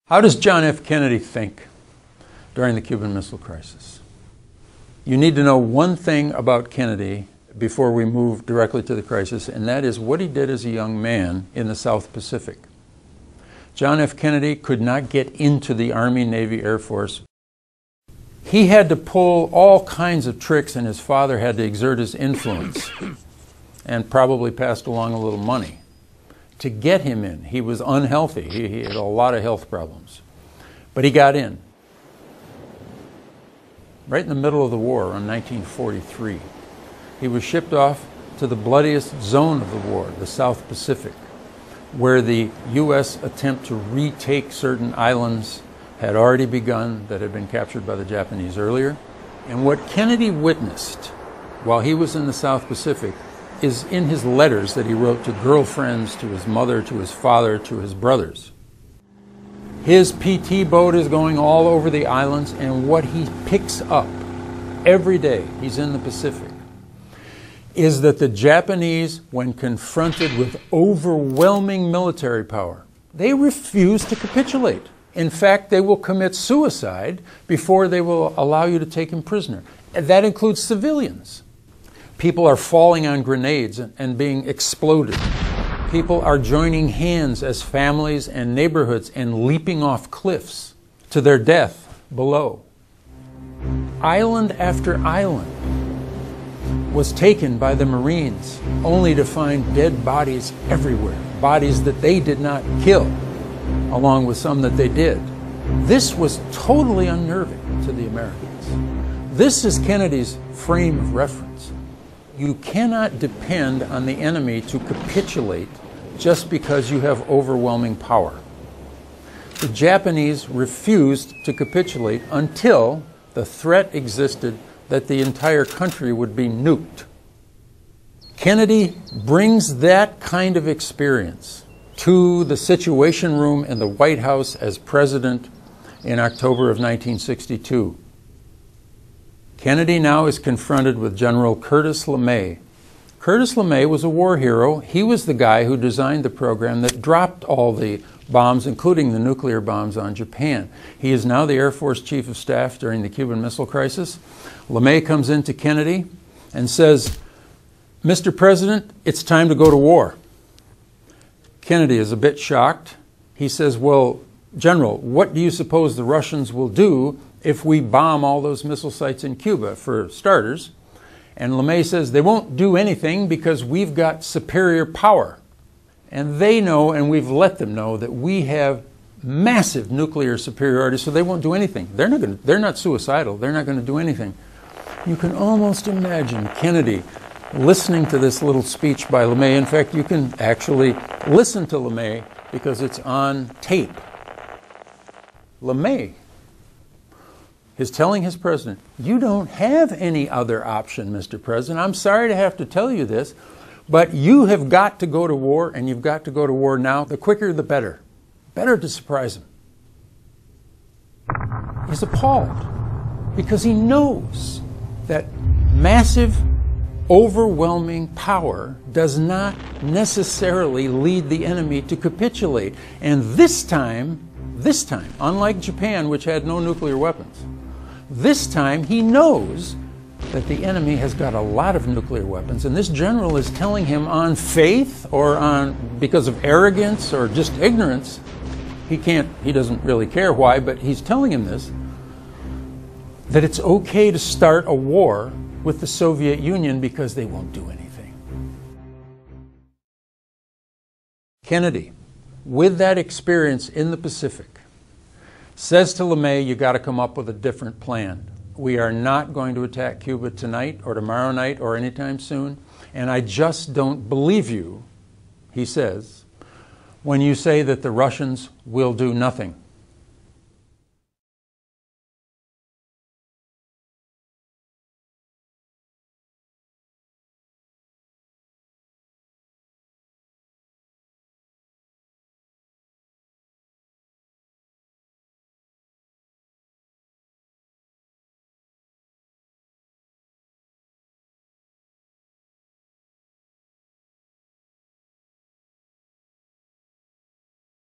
How does John F. Kennedy think during the Cuban Missile Crisis? You need to know one thing about Kennedy before we move directly to the crisis, and that is what he did as a young man in the South Pacific. John F. Kennedy could not get into the Army, Navy, Air Force. He had to pull all kinds of tricks, and his father had to exert his influence and probably passed along a little money to get him in. He was unhealthy. He had a lot of health problems. But he got in. Right in the middle of the war in 1943. He was shipped off to the bloodiest zone of the war, the South Pacific, where the U.S. attempt to retake certain islands had already begun that had been captured by the Japanese earlier. And what Kennedy witnessed while he was in the South Pacific is in his letters that he wrote to girlfriends, to his mother, to his father, to his brothers. His PT boat is going all over the islands, and what he picks up every day he's in the Pacific is that the Japanese, when confronted with overwhelming military power, they refuse to capitulate. In fact, they will commit suicide before they will allow you to take him prisoner. And that includes civilians. People are falling on grenades and being exploded. People are joining hands as families and neighborhoods and leaping off cliffs to their death below. Island after island was taken by the Marines, only to find dead bodies everywhere, bodies that they did not kill, along with some that they did. This was totally unnerving to the Americans. This is Kennedy's frame of reference. You cannot depend on the enemy to capitulate just because you have overwhelming power. The Japanese refused to capitulate until the threat existed that the entire country would be nuked. Kennedy brings that kind of experience to the Situation Room in the White House as president in October of 1962. Kennedy now is confronted with General Curtis LeMay. Curtis LeMay was a war hero. He was the guy who designed the program that dropped all the bombs, including the nuclear bombs, on Japan. He is now the Air Force Chief of Staff during the Cuban Missile Crisis. LeMay comes into Kennedy and says, "Mr. President, it's time to go to war." Kennedy is a bit shocked. He says, "Well, General, what do you suppose the Russians will do if we bomb all those missile sites in Cuba, for starters?" And LeMay says, "They won't do anything because we've got superior power. And they know, and we've let them know, that we have massive nuclear superiority, so they won't do anything. They're not suicidal. They're not going to do anything." You can almost imagine Kennedy listening to this little speech by LeMay. In fact, you can actually listen to LeMay because it's on tape. LeMay is telling his president, "You don't have any other option, Mr. President. I'm sorry to have to tell you this, but you have got to go to war, and you've got to go to war now. The quicker, the better." Better to surprise him. He's appalled because he knows that massive, overwhelming power does not necessarily lead the enemy to capitulate. And this time, unlike Japan, which had no nuclear weapons, this time he knows that the enemy has got a lot of nuclear weapons, and this general is telling him on faith or because of arrogance or just ignorance. He doesn't really care why, but he's telling him this, that it's okay to start a war with the Soviet Union because they won't do anything. Kennedy, with that experience in the Pacific, says to LeMay, "You got to come up with a different plan. We are not going to attack Cuba tonight or tomorrow night or anytime soon, and I just don't believe you," he says, "when you say that the Russians will do nothing."